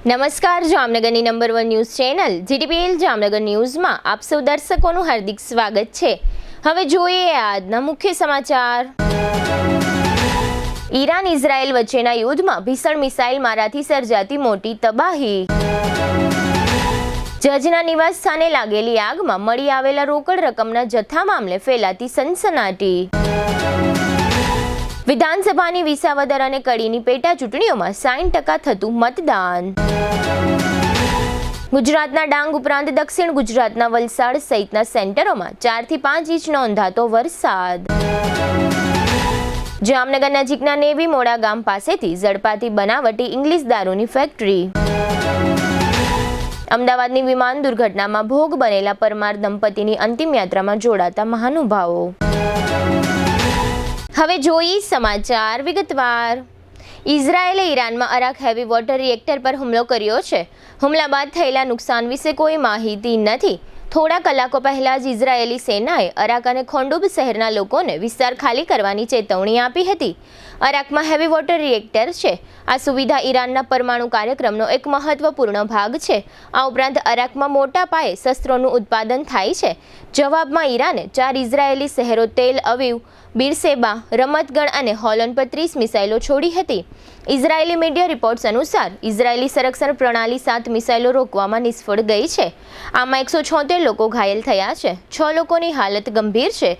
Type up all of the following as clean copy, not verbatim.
નમસ્કાર, જામનગરની number 1 news channel GTPL Jamnagar ન્યૂઝમાં આપ સૌ દર્શકોનું હાર્દિક સ્વાગત છે। હવે જોઈએ આજના મુખ્ય સમાચાર। ઈરાન ઇઝરાયલ વચ્ચેના યુદ્ધમાં ભીષણ મિસાઇલ મારાથી સર્જાતી મોટી તબાહી। જજના નિવાસ સ્થાને લાગેલી આગમાં મળી આવેલા રોકડ રકમના જથ્થા મામલે ફેલાતી સનસનાટી। વિધાનસભાની વિસાવદર અને કડીની પેટા ચૂંટણીઓમાં 60% થતું મતદાન। ગુજરાતના ડાંગ ઉપરાંત દક્ષિણ ગુજરાતના વલસાડ સહિતના સેન્ટરોમાં 4 થી 5 ઇંચ નોંધાતો વરસાદ। જામનગર નજીકના નેવી મોડા ગામ પાસેથી ઝડપાતી બનાવટી ઇંગ્લિશ દારૂની ફેક્ટરી। અમદાવાદની વિમાન દુર્ઘટનામાં ભોગ બનેલા પરમાર દંપતીની અંતિમ યાત્રામાં જોડાતા મહાનુભાવો। હવે જોઈએ સમાચાર વિગતવાર। ઇઝરાયેલે ઈરાનમાં અરાક હેવી વોટર રિએક્ટર પર હુમલો કર્યો છે। હુમલા બાદ થયેલા નુકસાન વિશે કોઈ માહિતી નથી। થોડા કલાકો પહેલા જ ઇઝરાયેલી સેનાએ અરાક અને ખોંડુબ શહેરના લોકોને વિસ્તાર ખાલી કરવાની ચેતવણી આપી હતી। અરાકમાં હેવી વોટર રિએક્ટર છે। આ સુવિધા ઈરાનના પરમાણુ કાર્યક્રમનો એક મહત્વપૂર્ણ ભાગ છે। આ ઉપરાંત અરાકમાં મોટા પાયે શસ્ત્રોનું ઉત્પાદન થાય છે। જવાબમાં ઈરાને 4 ઇઝરાયેલી શહેરો તેલ અવીવ, બિરસેબા, રમતગઢ અને હોલોન પર 30 મિસાઇલો છોડી હતી। ઇઝરાયેલી મીડિયા રિપોર્ટ્સ અનુસાર ઇઝરાયેલી સંરક્ષણ પ્રણાલી 7 મિસાઇલો રોકવામાં નિષ્ફળ ગઈ છે। આમાં 176 લોકો ઘાયલ થયા છે। 6 લોકોની હાલત ગંભીર છે।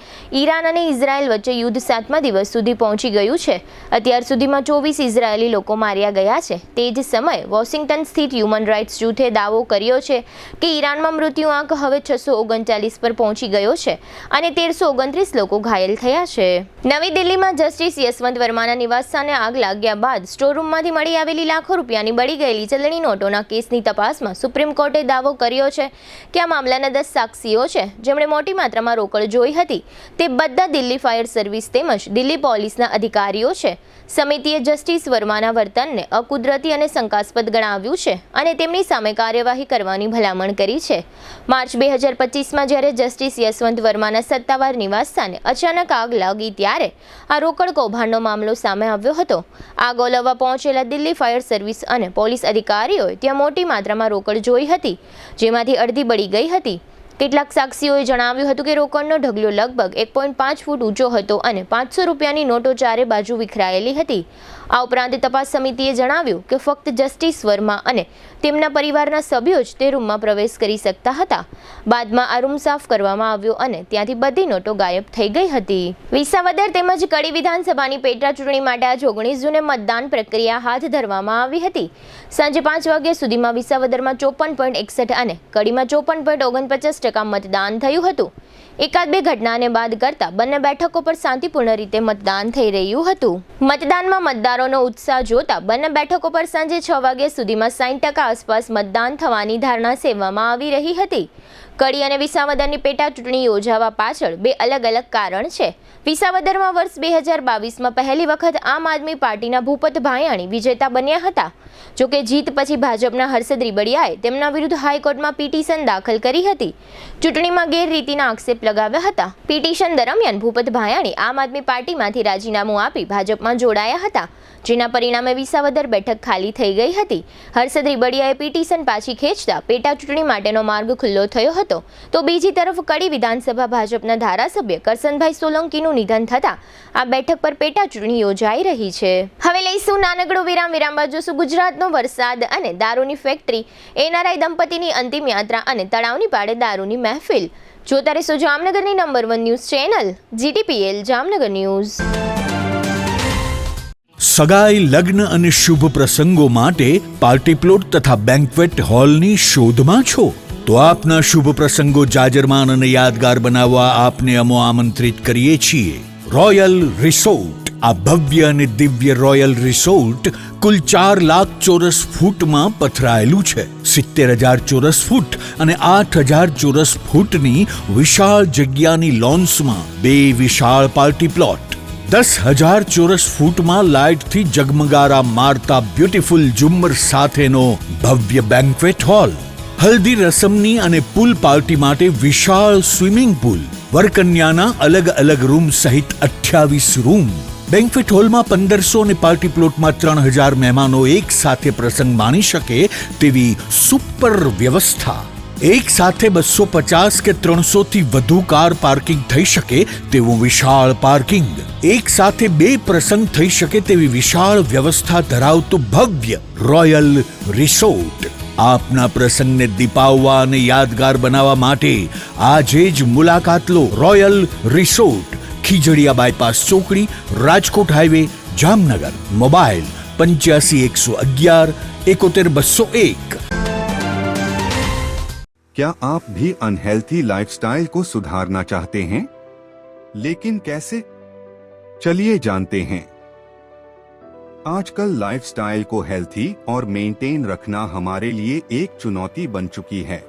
ઈરાન અને ઇઝરાયેલ વચ્ચે યુદ્ધ 7મા દિવસ સુધી પહોંચી ગયું છે। અત્યાર સુધીમાં 24 ઇઝરાયેલી લોકો માર્યા ગયા છે। તે જ સમયે વોશિંગ્ટન સ્થિત હ્યુમન રાઇટ્સ જૂથે દાવો કર્યો છે કે ઈરાનમાં મૃત્યુઆંક હવે 639 પર પહોંચી ગયો છે અને 1329 લોકો ઘાયલ થયા છે। નવી દિલ્હીમાં જસ્ટિસ યશવંત વર્માના નિવાસસ્થાને આગ લાગ્યા બાદ સ્ટોરરૂમમાંથી મળી આવેલી લાખો રૂપિયાની બળી ગયેલી ચલણી નોટોના કેસની તપાસમાં સુપ્રીમ કોર્ટે દાવો કર્યો છે કે આ મામલાના 10 સાક્ષીઓ છે જેમણે મોટી માત્રામાં રોકડ જોઈ હતી તે બધા દિલ્હી ફાયર સર્વિસ તેમજ દિલ્હી પોલીસના અધિકારીઓ છે। સમિતિએ જસ્ટિસ વર્માના વર્તનને અકુદરતી અને શંકાસ્પદ ગણાવ્યું છે અને તેમની સામે કાર્યવાહી કરવાની ભલામણ કરી છે। માર્ચ 2025માં જ્યારે જસ્ટિસ યશવંત વર્માના સત્તાવાર નિવાસસ્થાને અચાનક આગ લાગી ત્યારે આ રોકડ કૌભાંડનો મામલો સામે આવ્યો હતો। આગ ઓલવવા પહોંચેલા દિલ્હી ફાયર સર્વિસ અને પોલીસ અધિકારીઓએ ત્યાં મોટી માત્રામાં રોકડ જોઈ હતી જેમાંથી અડધી બળી ગઈ હતી। કેટલાક સાક્ષીઓએ જણાવ્યું હતું કે રોકડનો ઢગલો લગભગ 1.5 ફૂટ ઊંચો હતો અને 500 રૂપિયાની નોટો ચારે બાજુ વિખરાયેલી હતી। આ ઉપરાંત તપાસ સમિતિએ જણાવ્યું કે ફક્ત જસ્ટિસ વર્મા અને તેમના પરિવારના સભ્યો જ તે રૂમમાં પ્રવેશ કરી શકતા હતા। બાદમાં આ રૂમ સાફ કરવામાં આવ્યો અને ત્યાંથી બધી નોટો ગાયબ થઈ ગઈ હતી। વિસાવદર તેમજ કડી વિધાનસભાની પેટા ચૂંટણી માટે આજ 19 જૂને મતદાન પ્રક્રિયા હાથ ધરવામાં આવી હતી। સાંજે 5 વાગ્યા સુધીમાં વિસાવદરમાં 54.61 અને કડીમાં 54.49% મતદાન થયું હતું। એકાદ બે ઘટનાને બાદ કરતા બંને બેઠકો પર શાંતિપૂર્ણ રીતે મતદાન થઈ રહ્યું હતું। મતદાનમાં મતદારોનો ઉત્સાહ જોતા બંને બેઠકો પર સાંજે 6 વાગ્યા સુધીમાં 60% આસપાસ મતદાન થવાની ધારણા સેવવામાં આવી રહી હતી। કડી અને વિસાવદરની પેટા ચૂંટણી યોજાવા પાછળ બે અલગ અલગ કારણ છે। વિસાવદરમાં વર્ષ 2022માં પહેલી વખત આમ આદમી પાર્ટીના ભૂપત ભાયાણી વિજેતા બન્યા હતા। જોકે જીત પછી ભાજપના હર્ષદ રીબડિયાએ તેમના વિરુદ્ધ હાઈકોર્ટમાં પિટિશન દાખલ કરી હતી। ચૂંટણીમાં ગેરરીતિના આક્ષેપ લગાવ્યા હતા। પિટિશન દરમિયાન ભૂપત ભાયાણી આમ આદમી પાર્ટીમાંથી રાજીનામું આપી ભાજપમાં જોડાયા હતા જેના પરિણામે વિસાવદર બેઠક ખાલી થઈ ગઈ હતી। હર્ષદ રીબડિયાએ પિટિશન પાછી ખેંચતા પેટા ચૂંટણી માટેનો માર્ગ ખુલ્લો થયો હતો તો બીજી તરફ કડી વિધાનસભા ભાજપના ધારાસભ્ય કરસનભાઈ સોલંકીનું નિધન થતા આ બેઠક પર પેટા ચૂંટણી યોજાઈ રહી છે। હવે લઈશું નાનકડો વિરામ બાદ જોશું ગુજરાતનો વરસાદ અને દારૂની ફેક્ટરી, એનઆરઆઈ દંપતીની અંતિમ યાત્રા અને તળાવની પાળે દારૂની મહેફિલ। જોતા રહેશો જામનગરની number 1 news channel GTPL Jamnagar news. સગાઈ, લગ્ન અને શુભ પ્રસંગો માટે પાર્ટી પ્લોટ તથા બેન્ક્વેટ હોલની શોધમાં છો તો આપના શુભ પ્રસંગો જાજરમાન અને યાદગાર બનાવવા આપને અમો આમંત્રિત કરીએ છીએ। રોયલ રિસોર્ટ, આ ભવ્ય અને દિવ્ય રોયલ રિસોર્ટ કુલ 4 લાખ ચોરસ ફૂટમાં પથરાયેલું છે। 70,000 ચોરસ ફૂટ અને 8,000 ચોરસ ફૂટની વિશાળ જગ્યાની લોન્સમાં 2 વિશાળ પાર્ટી પ્લોટ, 10,000 ચોરસ ફૂટમાં લાઇટથી જગમગારા મારતા બ્યુટીફુલ ઝુમ્મર સાથેનો ભવ્ય બેન્ક્વેટ હોલ, હલ્દી રસમની અને પૂલ પાર્ટી માટે વિશાળ સ્વિમિંગ પૂલ, વરકન્યાના અલગ અલગ રૂમ સહિત 28 રૂમ, બેન્ક્વેટ હોલમાં 1500 અને પાર્ટી પ્લોટમાં 3000 મહેમાનો એક સાથે પ્રસંગ માણી શકે તેવી સુપર વ્યવસ્થા. એક સાથે 250 કે 300 થી વધુ કાર પાર્કિંગ થઈ શકે તેવું વિશાળ પાર્કિંગ. એક સાથે 2 પ્રસંગ થઈ શકે તેવી વિશાળ વ્યવસ્થા ધરાવતું ભવ્ય રોયલ રિસોર્ટ. આપના પ્રસંગને દીપાવવા અને યાદગાર બનાવવા માટે આજે જ મુલાકાત લો. રોયલ રિસોર્ટ, ખીજડીયા બાયપાસ ચોકડી, રાજકોટ હાઈવે, જામનગર. મોબાઈલ 85 111 71 201. क्या आप भी अनहेल्थी लाइफस्टाइल को सुधारना चाहते हैं? लेकिन कैसे? चलिए जानते हैं। आजकल लाइफस्टाइल को हेल्थी और मेंटेन रखना हमारे लिए एक चुनौती बन चुकी है।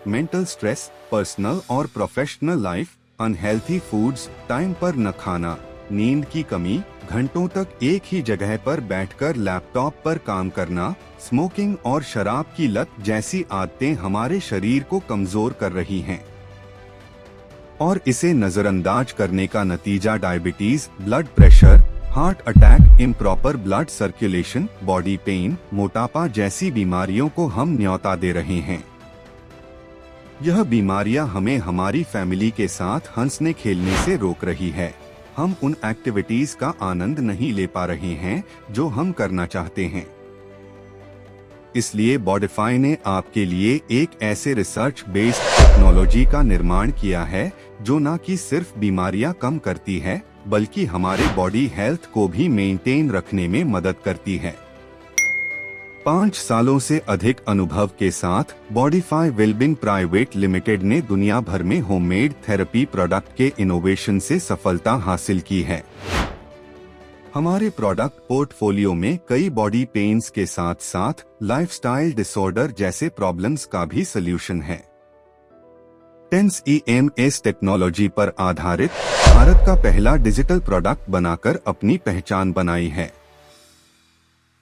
मेंटल स्ट्रेस, पर्सनल और professional life, unhealthy foods, time पर न खाना, नींद की कमी, घंटों तक एक ही जगह पर बैठकर लैपटॉप पर काम करना, स्मोकिंग और शराब की लत जैसी आदतें हमारे शरीर को कमजोर कर रही हैं। और इसे नजरअंदाज करने का नतीजा diabetes, blood pressure, heart attack, improper blood circulation, body pain, मोटापा जैसी बीमारियों को हम न्योता दे रहे हैं। यह बीमारियां हमें हमारी फैमिली के साथ हंसने खेलने से रोक रही है। हम उन एक्टिविटीज का आनंद नहीं ले पा रहे हैं जो हम करना चाहते हैं। इसलिए बॉडिफाई ने आपके लिए एक ऐसे रिसर्च बेस्ड टेक्नोलॉजी का निर्माण किया है जो न कि सिर्फ बीमारियां कम करती है बल्कि हमारे बॉडी हेल्थ को भी मेंटेन रखने में मदद करती है। 5 सालों से अधिक अनुभव के साथ बॉडिफाई वेलबींग प्राइवेट लिमिटेड ने दुनिया भर में होममेड थेरेपी प्रोडक्ट के इनोवेशन से सफलता हासिल की है। हमारे प्रोडक्ट पोर्टफोलियो में कई बॉडी पेन्स के साथ साथ लाइफस्टाइल डिसऑर्डर जैसे प्रॉब्लम्स का भी सलूशन है। टेंस EMS टेक्नोलॉजी पर आधारित भारत का पहला डिजिटल प्रोडक्ट बनाकर अपनी पहचान बनाई है,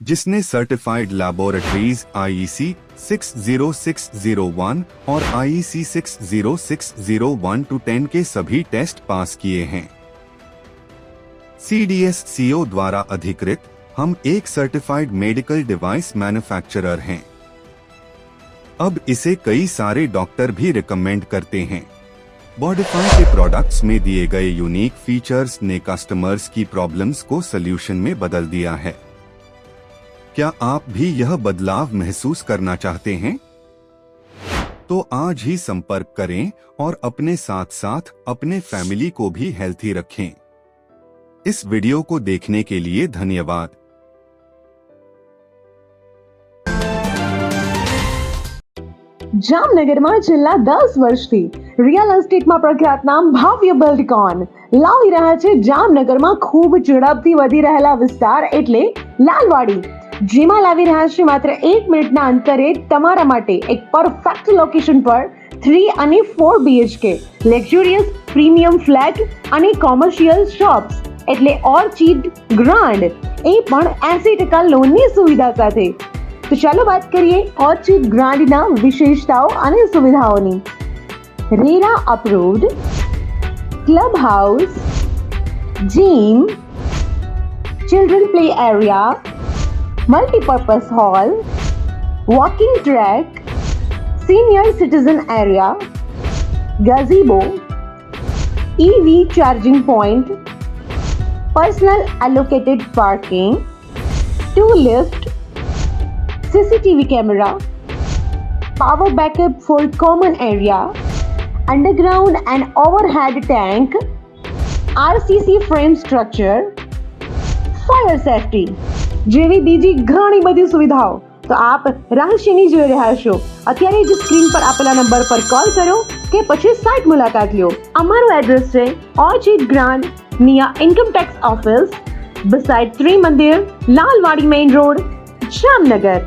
जिसने सर्टिफाइड लैबोरेटरीज IEC 60601 और IEC 60601-10 के सभी टेस्ट पास किए हैं। CDSCO द्वारा अधिकृत हम एक सर्टिफाइड मेडिकल डिवाइस मैन्युफैक्चरर हैं। अब इसे कई सारे डॉक्टर भी रिकमेंड करते हैं। बॉडिफाई के प्रोडक्ट्स में दिए गए यूनिक फीचर्स ने कस्टमर्स की प्रॉब्लम्स को सल्यूशन में बदल दिया है। क्या आप भी यह बदलाव महसूस करना चाहते हैं? तो आज ही संपर्क करें और अपने साथ साथ अपने फैमिली को भी हेल्थी रखें। इस वीडियो को देखने के लिए धन्यवाद। જામનગરમાં છેલ્લા 10 વર્ષથી રિયલ એસ્ટેટમાં પ્રખ્યાત નામ ભવ્ય બિલ્ડકોન લાવી રહ્યા છે જામનગરમાં ખૂબ ઝડપથી વધી રહેલા વિસ્તાર એટલે લાલવાડી, જેમાં લાવી રહ્યા છે માત્ર 1 મિનિટના અંતરે તમારા માટે એક પરફેક્ટ લોકેશન પર 3 અને 4 BHK લક્ઝુરિયસ પ્રીમિયમ ફ્લેટ અને કોમર્શિયલ શોપ્સ એટલે ઓર્ચિડ ગ્રાન્ડ, એ પણ 80% લોનની સુવિધા સાથે। तो चलो बात करिए ऑर्चिड ग्रांड ना विशेषताओं અને સુવિધાઓની। RERA approved, club house, gym, children play area, multipurpose hall, walking track, senior citizen area, gazebo, EV charging point, personal allocated parking, 2 lift, CCTV camera, power backup for common area, underground and overhead tank, RCC frame structure, fire safety જેવી બીજી ઘણી બધી સુવિધાઓ તો આપ રહસ્યની જોઈ રહ્યા છો। અત્યારે જ સ્ક્રીન પર આપેલા નંબર પર કોલ કરો કે પછી સાઇટ મુલાકાત લો। અમારું એડ્રેસ છે Orchid Grand near income tax office, beside ત્રી મંદિર, Lalwadi main road, Jamnagar.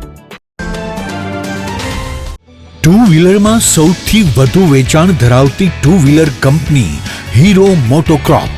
Two વ્હીલરમાં સૌથી વધુ વેચાણ ધરાવતી two wheeler company Hero MotoCorp.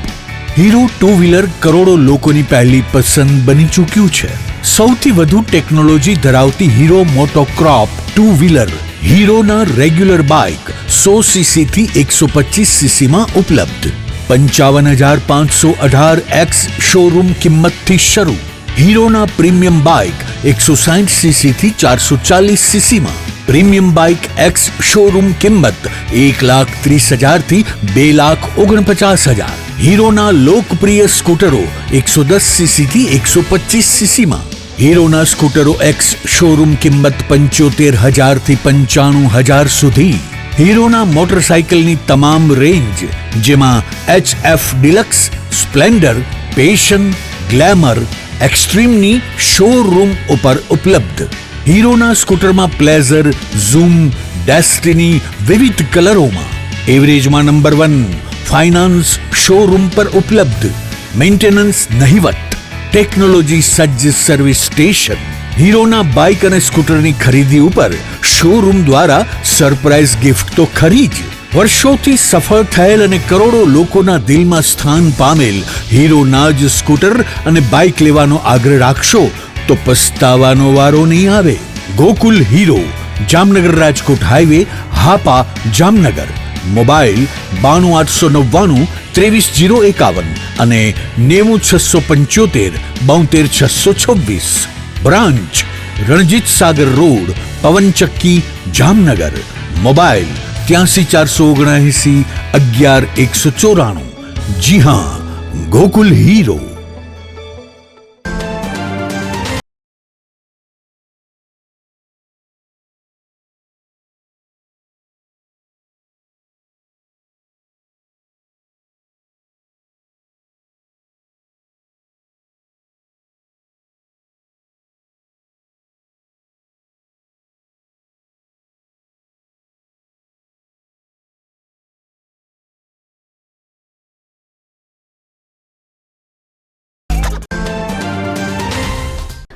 Hero two wheeler કરોડો લોકોની પહેલી પસંદ બની ચૂક્યું છે। સૌથી વધુ ટેકનોલોજી ધરાવતી હીરો મોટોક્રોપ ટુ વ્હીલર હીરોના રેગ્યુલર બાઇક 100 cc થી 125 cc માં ઉપલબ્ધ। 55,518 શોરૂમ કિંમતથી શરૂ. હીરોના પ્રીમિયમ બાઇક 160 સીસી થી 440 સીસીમાં. પ્રીમિયમ બાઇક એક્સ શોરૂમ કિંમત 1,30,000 થી 2,49,000. હીરોના લોકપ્રિય સ્કૂટરો 110 સીસી થી 125 સીસીમાં. હીરોના સ્કૂટરો એક્સ શોરૂમ કિંમત 75,000 થી 95,000 સુધી. હીરોના મોટરસાઇકલની તમામ રેન્જ જેમાં HF Deluxe, Splendor, Passion, Glamour, એક્સ્ટ્રીમની શોરૂમ ઉપર ઉપલબ્ધ. હીરોના સ્કૂટરમાં પ્લેઝર, ઝૂમ, ડેસ્ટિની વિવિધ કલરોમાં. એવરેજમાં નંબર 1. ફાઇનાન્સ શોરૂમ પર ઉપલબ્ધ. મેન્ટેનન્સ નહિવત. ટેકનોલોજી સજ્જ સર્વિસ સ્ટેશન. હીરોના બાઇક અને સ્કૂટરની ખરીદી ઉપર શોરૂમ દ્વારા સરપ્રાઇઝ ગિફ્ટ તો ખરી જ. વર્ષોથી સફળ થયેલ અને કરોડો લોકોના દિલમાં સ્થાન પામેલ હીરોના જ સ્કૂટર અને બાઇક લેવાનો આગ્રહ રાખશો તો પસ્તાવાનો વારો નહીં આવે. Gokul hero, Jamnagar Rajkot highway, Hapa, Jamnagar. Mobile 92,899 23,051 અને 90,675 72,626. Branch Ranjit Sagar road, પવનચક્કી, Jamnagar. Mobile 83,479 11,194. જી હા, ગોકુલ હીરો.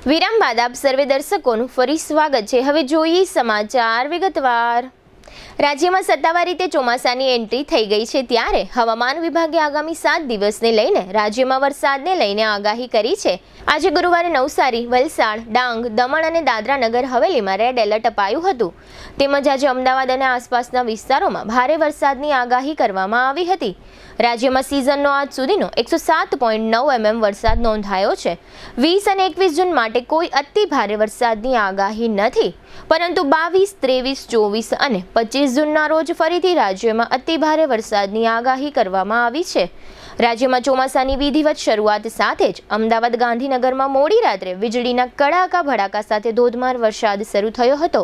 વિરામ બાદ આપ સર્વે દર્શકોનું ફરી સ્વાગત છે. હવે જોઈએ સમાચાર વિગતવાર. રાજ્યમાં સત્તાવાર રીતે ચોમાસાની એન્ટ્રી થઈ ગઈ છે ત્યારે હવામાન વિભાગે આગામી 7 દિવસને લઈને રાજ્યમાં વરસાદને લઈને આગાહી કરી છે. આજે ગુરુવારે નવસારી, વલસાડ, ડાંગ, દમણ અને દાદરા નગર હવેલીમાં રેડ એલર્ટ અપાયું હતું. તેમજ આજે અમદાવાદ અને આસપાસના વિસ્તારોમાં ભારે વરસાદની આગાહી કરવામાં આવી હતી. રાજ્યમાં સિઝનનો આજ સુધીનો 107.9 mm વરસાદ નોંધાયો છે. 20 અને 21 જૂન માટે કોઈ અતિ ભારે વરસાદની આગાહી નથી, પરંતુ 22, 23, 24 અને 25 જૂનના રોજ ફરીથી રાજ્યમાં અતિ ભારે વરસાદની આગાહી કરવામાં આવી છે. રાજ્યમાં ચોમાસાની વિધિવત શરૂઆત સાથે જ અમદાવાદ, ગાંધીનગરમાં મોડી રાત્રે વીજળીના કડાકા ભડાકા સાથે ધોધમાર વરસાદ શરૂ થયો હતો.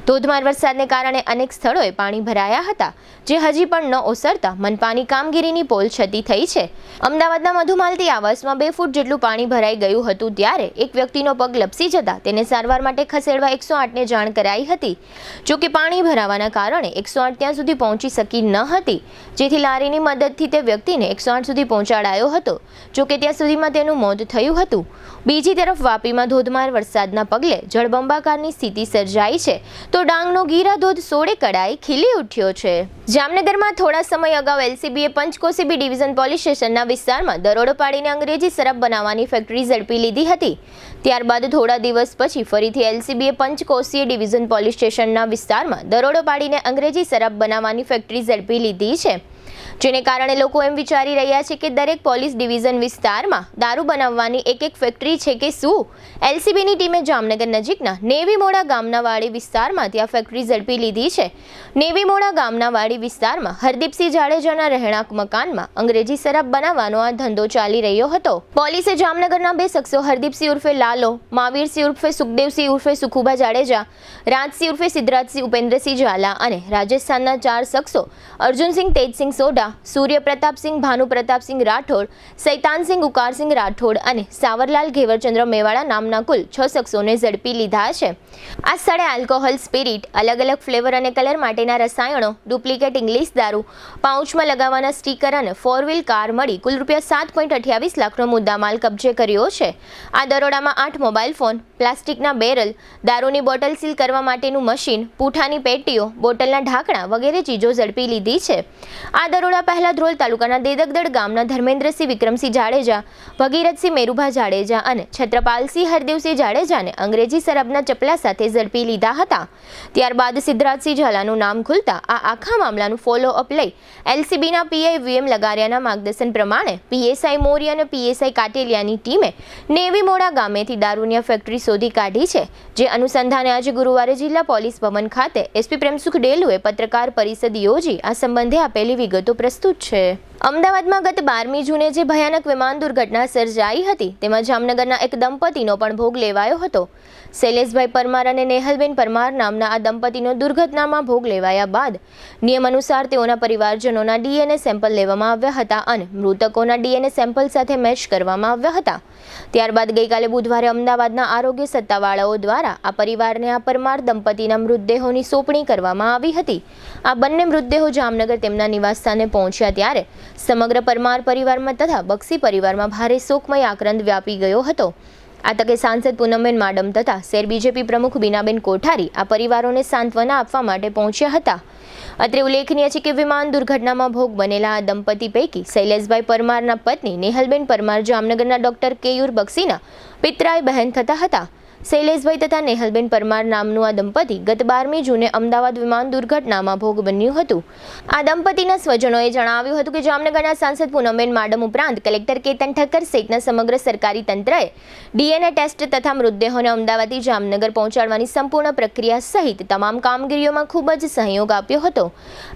ધોધમાર વરસાદને કારણે અનેક સ્થળોએ પાણી ભરાયા હતા, જે હજી પણ ન ઓસરતા મનપાની કામગીરીની પોલ છતી થઈ છે. અમદાવાદના મધુમાલતી આવાસમાં 2 ફૂટ જેટલું પાણી ભરાઈ ગયું હતું ત્યારે એક વ્યક્તિનો પગ લપસી જતા તેને સારવાર માટે ખસેડવા 108ને જાણ કરાઈ હતી. જો કે પાણી ભરાવાના કારણે 108 ત્યાં સુધી પહોંચી શકી ન હતી, જેથી લારીની મદદથી તે વ્યક્તિને 108 સુધી પહોંચાડાયો હતો. જો કે ત્યાં સુધીમાં તેનું મોત થયું હતું. બીજી તરફ વાપીમાં ધોધમાર વરસાદના પગલે જળબંબાકારની સ્થિતિ સર્જાઈ છે, તો ડાંગનો ગીરા ધોધ સોળે કળાએ ખીલી ઉઠ્યો છે. જામનગરમાં થોડા સમય અગાઉ એલસીબીએ પંચકોશી ડિવિઝન પોલીસ સ્ટેશનના વિસ્તારમાં દરોડો પાડીને અંગ્રેજી શરાબ બનાવવાની ફેક્ટરી ઝડપી લીધી હતી. ત્યારબાદ થોડા દિવસ પછી ફરીથી એલસીબીએ પંચકોશી ડિવિઝન પોલીસ સ્ટેશનના વિસ્તારમાં દરોડો પાડીને અંગ્રેજી શરાબ બનાવવાની ફેક્ટરી ઝડપી લીધી છે, જેને કારણે લોકો એમ વિચારી રહ્યા છે કે દરેક પોલીસ ડિવિઝન વિસ્તારમાં દારૂ બનાવવાની એક ફેક્ટરી છે કે શું. એલસીબીની ટીમે જામનગર નજીકના નેવીમોડા ગામના વાડી વિસ્તારમાં ત્યાં ફેક્ટરી ઝડપી લીધી છે. નેવીમોડા ગામના વાડી વિસ્તારમાં હરદીપસિંહ જાડેજાના રહેણાંક મકાનમાં અંગ્રેજી શરાબ બનાવવાનો આ ધંધો ચાલી રહ્યો હતો. પોલીસે જામનગરના 2 શખ્સો હરદીપસિંહ ઉર્ફે લાલો, મહાવીરસિંહ ઉર્ફે સુખદેવસિંહ ઉર્ફે સુખુબા જાડેજા, રાજસિંહ ઉર્ફે સિદ્ધરાજસિંહ ઉપેન્દ્રસિંહ ઝાલા અને રાજસ્થાનના 4 શખ્સો અર્જુનસિંહ તેજસિંહ સોઢા, સૂર્ય પ્રતાપસિંહ, ભાનુ પ્રતાપસિંહ રાઠોડ, સૈતાનસિંહ ઉકારસિંહ રાઠોડ અને સાવરલાલ ઘેવરચંદ્ર મેવાડા નામના કુલ 6 શખ્સોને ઝડપી લીધા છે. આ સ્થળે આલ્કોહોલ, સ્પિરિટ, અલગ અલગ ફ્લેવર અને કલર માટેના રસાયણો, ડુપ્લિકેટ ઇંગ્લિશ દારૂ, પાઉચમાં લગાવવાના સ્ટીકર અને 4 વ્હીલ કાર મળી કુલ ₹7.28 લાખનો મુદ્દામાલ કબજે કર્યો છે. આ દરોડામાં 8 મોબાઈલ ફોન, પ્લાસ્ટિકના બેરલ, દારૂની બોટલ સીલ કરવા માટેનું મશીન, પૂંઠાની પેટીઓ, બોટલના ઢાંકણા વગેરે ચીજો ઝડપી લીધી છે. આ દરોડા થોડા પહેલા ધ્રોલ તાલુકાના દેદગદડ ગામના ધર્મેન્દ્રસિંહ વિક્રમસિંહ જાડેજા, ભગીરથસિંહ મેરુભા જાડેજા અને છત્રપાલસિંહ હરદેવસિંહ જાડેજાને અંગ્રેજી શરાબના ચપલા સાથે ઝડપી લીધા હતા. ત્યારબાદ સિદ્ધરાજસિંહ ઝાલાનું નામ ખુલતા આ આખા મામલાનું ફોલોઅપ લઈ એલસીબીના પીઆઈ વીએમ લગારિયાના માર્ગદર્શન પ્રમાણે પીએસઆઈ મોરી અને પીએસઆઈ કાટેલિયાની ટીમે નેવી મોડા ગામેથી દારૂની ફેક્ટરી શોધી કાઢી છે. જે અનુસંધાને આજે ગુરુવારે જિલ્લા પોલીસ ભવન ખાતે એસપી પ્રેમસુખ ડેલુએ પત્રકાર પરિષદ યોજી આ સંબંધે આપેલી વિગતો પ્રસ્તુત છે. અમદાવાદમાં ગત 12મી જૂને જે ભયાનક વિમાન દુર્ઘટના સર્જાઈ હતી તેમાં જામનગરના એક દંપતીનો પણ ભોગ લેવાયો હતો. શૈલેષભાઈ પરમાર અને નેહલબેન પરમાર નામના આ દંપતીનો દુર્ઘટનામાં ભોગ લેવાયા બાદ નિયમ અનુસાર તેઓના પરિવારજનોના ડીએનએ સેમ્પલ લેવામાં આવ્યા હતા અને મૃતકોના ડીએનએ સેમ્પલ સાથે મેચ કરવામાં આવ્યા હતા. ત્યારબાદ ગઈકાલે બુધવારે અમદાવાદના આરોગ્ય સત્તાવાળાઓ દ્વારા આ પરિવારને આ પરમાર દંપતીના મૃતદેહોની સોંપણી કરવામાં આવી હતી. આ બંને મૃતદેહો જામનગર તેમના નિવાસસ્થાને પહોંચ્યા ત્યારે સમગ્ર પરમાર પરિવારમાં તથા બક્ષી પરિવારમાં ભારે શોકમય આક્રંદ વ્યાપી ગયો હતો. આ તકે સાંસદ પૂનમબેન માડમ તથા શહેર બીજેપી પ્રમુખ બીનાબેન કોઠારી આ પરિવારોને સાંત્વના આપવા માટે પહોંચ્યા હતા. અત્રે ઉલ્લેખનીય છે કે વિમાન દુર્ઘટનામાં ભોગ બનેલા આ દંપતી પૈકી શૈલેષભાઈ પરમારના પત્ની નેહલબેન પરમાર જામનગરના ડોક્ટર કેયુર બક્ષીના પિતરાઈ બહેન થતા હતા. શૈલેષભાઈ તથા નેહલબેન પરમાર નામનું આ દંપતી ગત 12મી જૂને અમદાવાદ વિમાન દુર્ઘટનામાં ભોગ બન્યું હતું. આ દંપતીના સ્વજનોએ જણાવ્યું હતું કે જામનગરના સાંસદ પૂનમબેન માડમ ઉપરાંત કલેક્ટર કેતન ઠક્કર સહિતના સમગ્ર સરકારી તંત્રએ ડીએનએ ટેસ્ટ તથા મૃતદેહોને અમદાવાદથી જામનગર પહોંચાડવાની સંપૂર્ણ પ્રક્રિયા સહિત તમામ કામગીરીઓમાં ખૂબ જ સહયોગ આપ્યો હતો.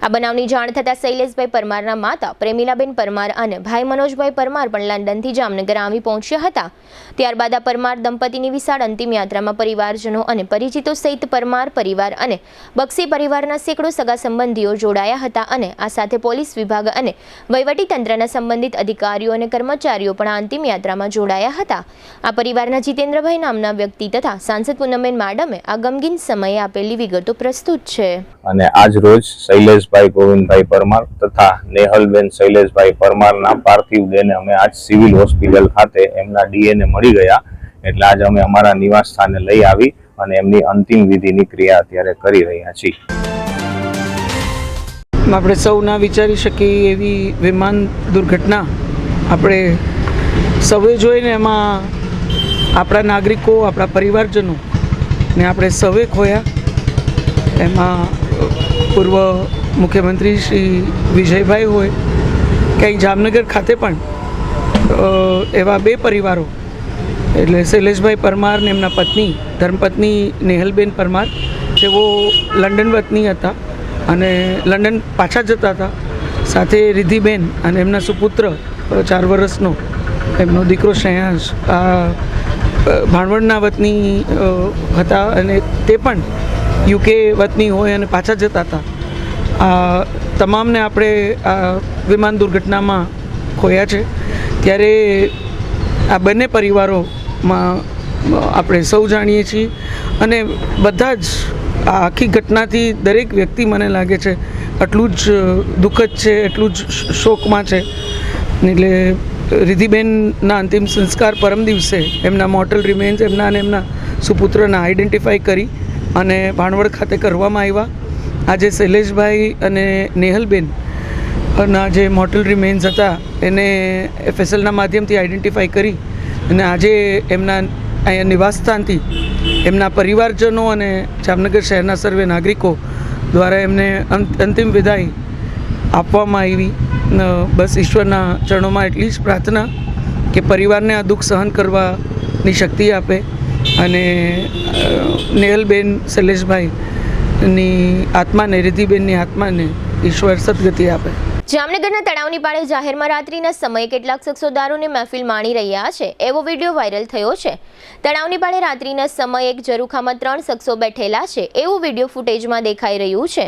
આ બનાવની જાણ થતાં શૈલેષભાઈ પરમારના માતા પ્રેમિલાબેન પરમાર અને ભાઈ મનોજભાઈ પરમાર પણ લંડનથી જામનગર આવી પહોંચ્યા હતા. ત્યારબાદ આ પરમાર દંપતીની વિશાળ અંતિમ યાત્રામાં પરિવારજનો અને પરિચિતો સહિત પરમાર પરિવાર અને બક્ષી પરિવારના સેંકડો સગા સંબંધીઓ જોડાયા હતા અને આ સાથે પોલીસ વિભાગ અને વહીવટી તંત્રના સંબંધિત અધિકારીઓ અને કર્મચારીઓ પણ આ અંતિમ યાત્રામાં જોડાયા હતા. આ પરિવારના જીતેન્દ્રભાઈ નામના વ્યક્તિ તથા સાંસદ પૂનમબેન માડમે આ ગમગીન સમયે આપેલી વિગતો પ્રસ્તુત છે. અને આજ રોજ શૈલેષભાઈ ગોવિંદભાઈ પરમાર તથા નેહલબેન શૈલેષભાઈ પરમારના પાર્થિવ દેહને અમે આજ સિવિલ હોસ્પિટલ ખાતે એમના ડીએનએ મળી ગયા એટલે આજે અમે અમારા નિવાસ સ્થાને લઈ આવી અને એમની અંતિમ વિધિની ક્રિયા અત્યારે કરી રહ્યા છીએ. આપણે સૌ ના વિચારી શકીએ એવી વિમાન દુર્ઘટના આપણે સૌએ જોઈને એમાં આપણા નાગરિકો, આપણા પરિવારજનો ને આપણે સૌએ ખોયા. એમાં પૂર્વ મુખ્યમંત્રી શ્રી વિજયભાઈ હોય કે અહીં જામનગર ખાતે પણ એવા બે પરિવારો એટલે શૈલેષભાઈ પરમાર ને એમના પત્ની ધર્મપત્ની નેહલબેન પરમાર જેઓ લંડન વતની હતા અને લંડન પાછા જતા હતા. સાથે રિધિબેન અને એમના સુપુત્ર 4 વર્ષનો એમનો દીકરો શ્રેયાંશ આ ભાણવડના વતની હતા અને તે પણ યુકે વતની હોય અને પાછા જતા હતા. આ તમામને આપણે આ વિમાન દુર્ઘટનામાં ખોયા છે. ત્યારે આ બંને પરિવારોમાં આપણે સૌ જાણીએ છીએ અને બધા જ આ આખી ઘટનાથી દરેક વ્યક્તિ મને લાગે છે આટલું જ દુઃખદ છે, એટલું જ શોકમાં છે. એટલે રિધિબેનના અંતિમ સંસ્કાર પરમ દિવસે એમના મોર્ટલ રિમેન્સ એમના અને એમના સુપુત્રના આઈડેન્ટિફાઈ કરી અને ભાણવડ ખાતે કરવામાં આવ્યા. આજે શૈલેષભાઈ અને નેહલબેન ના જે મોર્ટલ રિમેન્સ હતા એને એફએસએલના માધ્યમથી આઈડેન્ટિફાઈ કરી અને આજે એમના અહીંયા નિવાસસ્થાનથી એમના પરિવારજનો અને જામનગર શહેરના સર્વે નાગરિકો દ્વારા એમને અંતિમ વિદાય આપવામાં આવી. બસ ઈશ્વરના ચરણોમાં એટલી જ પ્રાર્થના કે પરિવારને આ દુઃખ સહન કરવાની શક્તિ આપે અને નેહલબેન શૈલેષભાઈની આત્માને, રિધિબેનની આત્માને ઈશ્વર સદગતિ આપે. જામનગરના તળાવની પાળે જાહેરમાં રાત્રિના સમયે કેટલાક શખ્સો દારૂની મહેફિલ માણી રહ્યા છે એવો વિડીયો વાયરલ થયો છે. તળાવની પાળે રાત્રિના સમયે એક ઝરૂખામાં 3 શખ્સો બેઠેલા છે એવું વિડીયો ફૂટેજમાં દેખાઈ રહ્યું છે.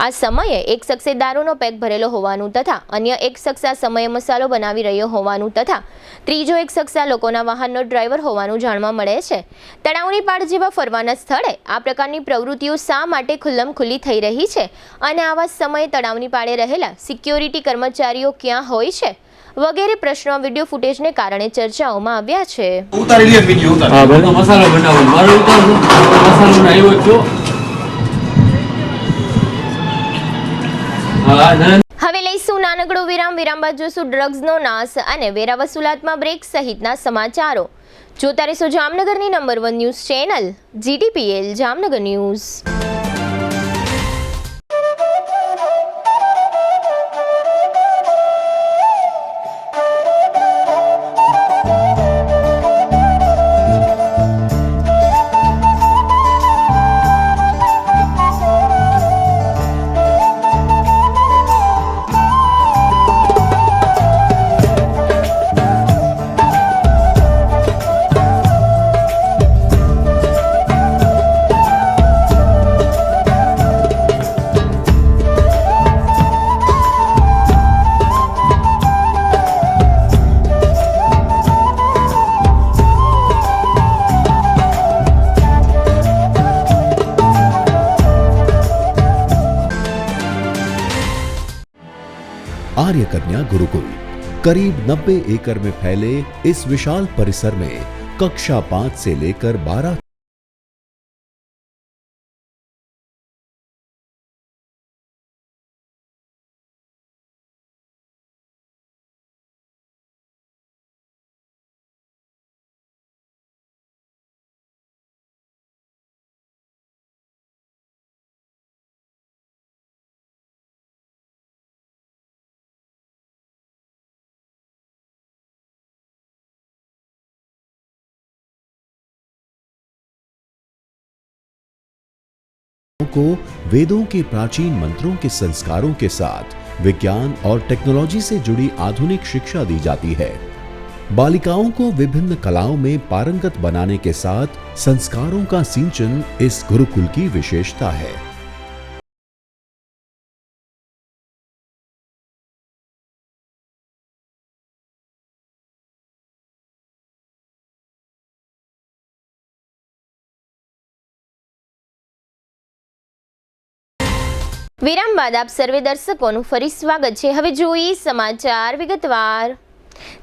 આ સમયે એક શખ્સે દારૂનો પેક ભરેલો હોવાનું તથા અન્ય એક શખ્સ આ સમયે મસાલો બનાવી રહ્યો હોવાનું તથા ત્રીજો એક શખ્સ આ લોકોના વાહનનો ડ્રાઈવર હોવાનું જાણવા મળે છે. તળાવની પાળ જેવા ફરવાના સ્થળે આ પ્રકારની પ્રવૃત્તિઓ શા માટે ખુલ્લમખુલ્લી થઈ રહી છે અને આવા સમયે તળાવની પાળે રહેલા સિક્યોરિટી કર્મચારીઓ ક્યાં હોય છે વગેરે પ્રશ્નો વિડીયો ફૂટેજને કારણે ચર્ચાઓમાં આવ્યા છે. મસાલો બનાવો મારો મસાલો આવ્યો છો. હવે લઈશું નાનકડો વિરામ બાદ જોશું ડ્રગ્સનો નાશ અને વેરા વસૂલાતમાં બ્રેક સહિતના સમાચારો. જોતા રહેશો જામનગરની number 1 news channel GTPL Jamnagar news. Arya Kanya Gurukul करीब 90 एकड़ में फैले इस विशाल परिसर में कक्षा 5 से लेकर 12 को वेदों के प्राचीन मंत्रों के संस्कारों के साथ विज्ञान और टेक्नोलॉजी से जुड़ी आधुनिक शिक्षा दी जाती है. बालिकाओं को विभिन्न कलाओं में पारंगत बनाने के साथ संस्कारों का सिंचन इस गुरुकुल की विशेषता है. વિરામ બાદ આપ સર્વે દર્શકોનું ફરી સ્વાગત છે. હવે જોઈએ સમાચાર વિગતવાર.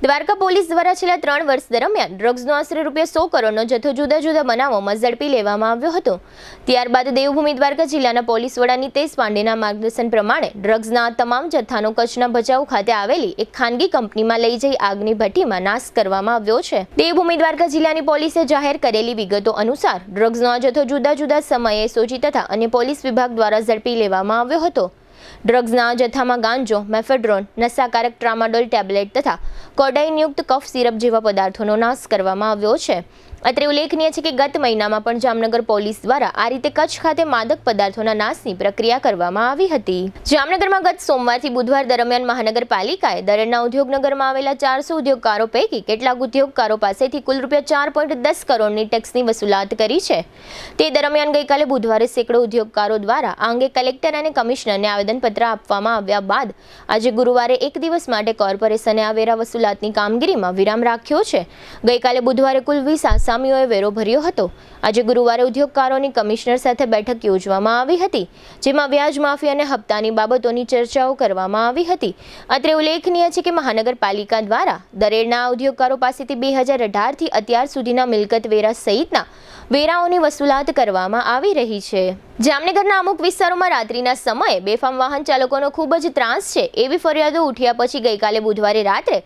દ્વારકા પોલીસ દ્વારા છેલ્લા 3 વર્ષ દરમિયાન ડ્રગ્સનો આશરે ₹100 કરોડનો જથ્થો જુદા જુદા બનાવોમાં ઝડપી લેવામાં આવ્યો હતો. ત્યારબાદ દેવભૂમિ દ્વારકા જિલ્લાના પોલીસ વડા નિતેશ પાંડેના માર્ગદર્શન પ્રમાણે ડ્રગ્સના તમામ જથ્થાનો કચ્છના ભચાઉ ખાતે આવેલી એક ખાનગી કંપનીમાં લઈ જઈ આગની ભઠ્ઠીમાં નાશ કરવામાં આવ્યો છે. દેવભૂમિ દ્વારકા જિલ્લાની પોલીસે જાહેર કરેલી વિગતો અનુસાર ડ્રગ્સનો આ જથ્થો જુદા જુદા સમયે સોજી તથા અન્ય પોલીસ વિભાગ દ્વારા ઝડપી લેવામાં આવ્યો હતો. ડ્રગ્સના જથ્થામાં ગાંજો, મેફેડ્રોન, નશાકારક ટ્રામાડોલ ટેબ્લેટ તથા કોડાઇનયુક્ત કફ સિરપ જેવા પદાર્થોનો નાશ કરવામાં આવ્યો છે. અત્રે ઉલ્લેખનીય છે કે ગત મહિનામાં પણ જામનગર પોલીસ દ્વારા આ રીતે કચ્છ ખાતે માદક પદાર્થોના નાશની પ્રક્રિયા કરવામાં આવી હતી. જામનગરમાં ગત સોમવારથી બુધવાર દરમિયાન મહાનગરપાલિકાએ દરેડના ઉદ્યોગનગરમાં આવેલા 400 ઉદ્યોગકારો પૈકી કેટલાક ઉદ્યોગકારો પાસેથી કુલ ₹4.10 કરોડની ટેક્સની વસૂલાત કરી છે. તે દરમિયાન ગઈકાલે બુધવારે સેંકડો ઉદ્યોગકારો દ્વારા આ અંગે કલેક્ટર અને કમિશનરને આવેદનપત્ર આપવામાં આવ્યા બાદ આજે ગુરુવારે એક દિવસ માટે કોર્પોરેશને આ વેરા વસૂલાતની કામગીરીમાં વિરામ રાખ્યો છે. ગઈકાલે બુધવારે કુલ 20 આસામીઓએ વેરો ભર્યો હતો. આજે ગુરુવારે ઉદ્યોગકારોની કમિશનર સાથે બેઠક યોજવામાં આવી હતી, જેમાં વ્યાજ માફી અને હપ્તાની બાબતોની ચર્ચાઓ કરવામાં આવી હતી. અત્રે ઉલ્લેખનીય છે કે મહાનગરપાલિકા દ્વારા દરેડના ઉદ્યોગકારો પાસેથી 2018થી અત્યાર સુધીના મિલકત વેરા સહિતના વેરાઓની વસૂલાત કરવામાં આવી રહી છે. જામનગરના અમુક વિસ્તારોમાં રાત્રિના સમયે બેફામ વાહન ચાલકોનો ખૂબ જ ત્રાસ છે એવી ફરિયાદો ઉઠ્યા પછી ગઈકાલે બુધવારે રાત્રે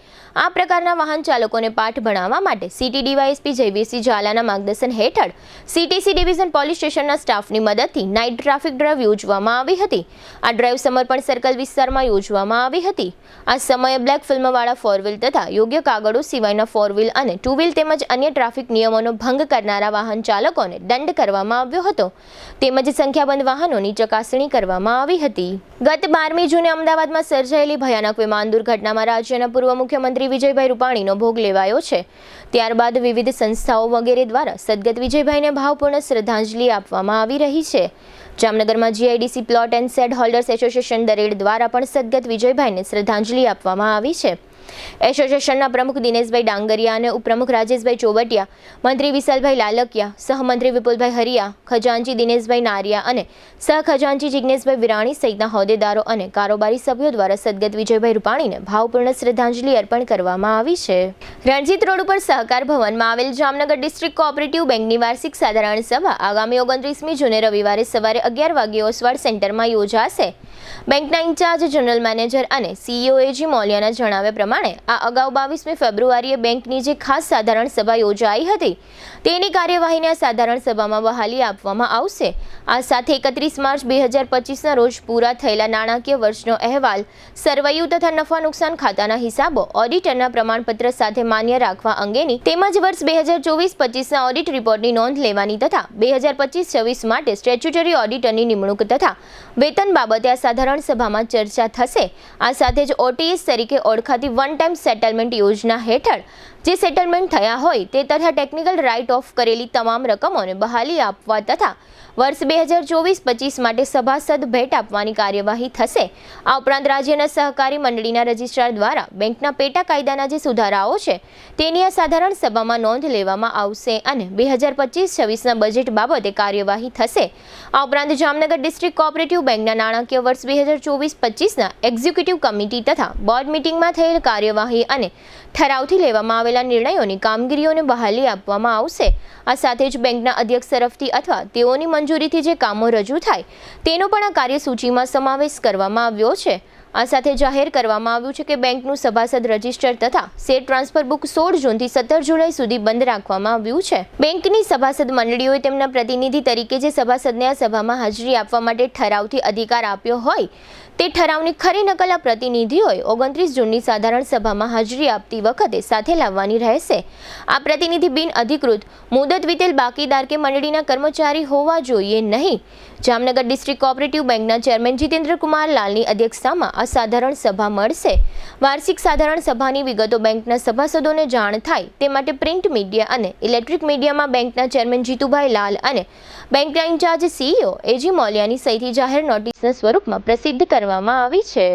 આ પ્રકારના વાહન ચાલકોને પાઠ ભણાવવા માટે સિટી ડીવાયએસપી જયવીરસિંહ ઝાલાના માર્ગદર્શન હેઠળ CTC ડિવિઝન પોલીસ સ્ટેશનના સ્ટાફની મદદથી નાઇટ ટ્રાફિક ડ્રાઈવ યોજવામાં આવી હતી. આ ડ્રાઈવ સમર્પણ સર્કલ વિસ્તારમાં યોજવામાં આવી હતી. આ સમયે બ્લેક ફિલ્મવાળા 4 વ્હીલ તથા યોગ્ય કાગળો સિવાયના 4 વ્હીલ અને 2 વ્હીલ તેમજ અન્ય ટ્રાફિક નિયમોનો ભંગ કરનારા વાહન ચાલકોને દંડ કરવામાં આવ્યો હતો. તેમજ સંખ્યાબંધ વાહનોની ચકાસણી કરવામાં આવી હતી. ગત 12મી જૂને અમદાવાદમાં સર્જાયેલી ભયાનક વિમાન દુર્ઘટનામાં રાજ્યના પૂર્વ મુખ્યમંત્રી વિજયભાઈ રૂપાણીનો ભોગ લેવાયો છે. ત્યારબાદ વિવિધ સંસ્થાઓ વગેરે દ્વારા સદગત વિજયભાઈને ભાવપૂર્ણ શ્રદ્ધાંજલિ આપવામાં આવી રહી છે. જામનગરમાં GIDC plot and shade holders association Dared દ્વારા પણ સદગત વિજયભાઈને શ્રદ્ધાંજલિ આપવામાં આવી છે. એસોસિએશનના પ્રમુખ દિનેશભાઈ ડાંગરિયા અને ઉપપ્રમુખ રાજેશભાઈ ચોબટિયા, મંત્રી વિશાલભાઈ લાલકિયા, સહમંત્રી વિપુલભાઈ હરિયા, ખજાનચી દિનેશભાઈ નારિયા અને સહખજાનચી જિજ્ઞેશભાઈ વિરાણી સહિતના હોદ્દેદારો અને કારોબારી સભ્યો દ્વારા સદગત વિજયભાઈ રૂપાણીને ભાવપૂર્ણ શ્રદ્ધાંજલિ અર્પણ કરવામાં આવી છે. રણજીત રોડ ઉપર સહકાર ભવનમાં આવેલ જામનગર ડિસ્ટ્રિક્ટ કોઓપરેટિવ બેંકની વાર્ષિક સાધારણ સભા આગામી 29મી જૂને રવિવારે સવારે 11 વાગ્યે ઓસવાડ સેન્ટરમાં યોજાશે. બેંકના ઇન્ચાર્જ જનરલ મેનેજર અને સીઈઓ એજી મોલિયાના જણાવ્યા પ્રમાણે આ અગાઉ 22મી ફેબ્રુઆરીએ બેંકની જે ખાસ સાધારણ સભા યોજાઈ હતી તેની કાર્યવાહીને આ સાધારણ સભામાં બહાલી આપવામાં આવશે। આ સાથે 31 માર્ચ 2025ના રોજ પૂરા થયેલા નાણાકીય વર્ષનો અહેવાલ, સરવૈયું તથા નફા નુકસાન ખાતાના હિસાબો ઓડિટરના પ્રમાણપત્ર સાથે માન્ય રાખવા અંગેની તેમજ વર્ષ 2024-25ના ઓડિટ રિપોર્ટની નોંધ લેવાની તથા 2025-26 માટે સ્ટેચ્યુટરી ઓડિટરની નિમણૂક તથા વેતન બાબતે આ સાધારણ સભામાં ચર્ચા થશે। આ સાથે જ ઓટીએસ તરીકે ઓળખાતી વન ટાઈમ સેટલમેન્ટ યોજના હેઠળ જે સેટલમેન્ટ થયા હોય તે તથા ટેકનિકલ રાઇટ ઓફ કરેલી તમામ રકમોને બહાલી આપવા તથા વર્ષ 2024-25 માટે સભાસદ ભેટ આપવાની કાર્યવાહી થશે। આ ઉપરાંત રાજ્યના સહકારી મંડળીના રજિસ્ટ્રાર દ્વારા બેંકના પેટા કાયદાના જે સુધારાઓ છે તેની આ સાધારણ સભામાં નોંધ લેવામાં આવશે અને 2025-26ના બજેટ બાબતે કાર્યવાહી થશે। આ ઉપરાંત જામનગર ડિસ્ટ્રિક્ટ કોઓપરેટિવ બેંકના નાણાકીય વર્ષ 2024-25ના એક્ઝિક્યુટિવ કમિટી તથા બોર્ડ મિટિંગમાં થયેલ કાર્યવાહી અને ઠરાવથી લેવામાં આવેલા નિર્ણયોની કામગીરીઓને બહાલી આપવામાં આવશે। આ સાથે જ બેંકના અધ્યક્ષ તરફથી અથવા તેઓની મંજૂરીથી જે કામો રજૂ થાય તેનો પણ આ કાર્યસૂચિમાં સમાવેશ કરવામાં આવ્યો છે। આ સાથે જાહેર કરવામાં આવ્યું છે કે બેંકનું સભાસદ રજિસ્ટર તથા શેર ટ્રાન્સફર બુક 16 જૂનથી 17 જુલાઈ સુધી બંધ રાખવામાં આવ્યું છે। બેંકની સભાસદ મંડળીઓએ તેમના પ્રતિનિધિ તરીકે જે સભાસદને આ સભામાં હાજરી આપવા માટે ઠરાવથી અધિકાર આપ્યો હોય તે ઠરાવની ખરી નકલ આ પ્રતિનિધિઓએ 29 જૂનની સાધારણ સભામાં હાજરી આપતી વખતે સાથે લાવવાની રહેશે। આ પ્રતિનિધિ બિન અધિકૃત, મુદત વીતેલ બાકીદાર કે મંડળીના કર્મચારી હોવા જોઈએ નહીં। જામનગર ડિસ્ટ્રિક્ટ કોઓપરેટિવ બેંકના ચેરમેન જીતેન્દ્ર કુમાર લાલની અધ્યક્ષતામાં આ સાધારણ સભા મળશે। વાર્ષિક સાધારણ સભાની વિગતો બેંકના સભાસદોને જાણ થાય તે માટે પ્રિન્ટ મીડિયા અને ઇલેક્ટ્રિક મીડિયામાં બેંકના ચેરમેન જીતુભાઈ લાલ અને બેંકના ઇન્ચાર્જ સીઈઓ એજી મોલિયાની સહીથી જાહેર નોટિસના સ્વરૂપમાં પ્રસિદ્ધ કરવામાં આવી છે।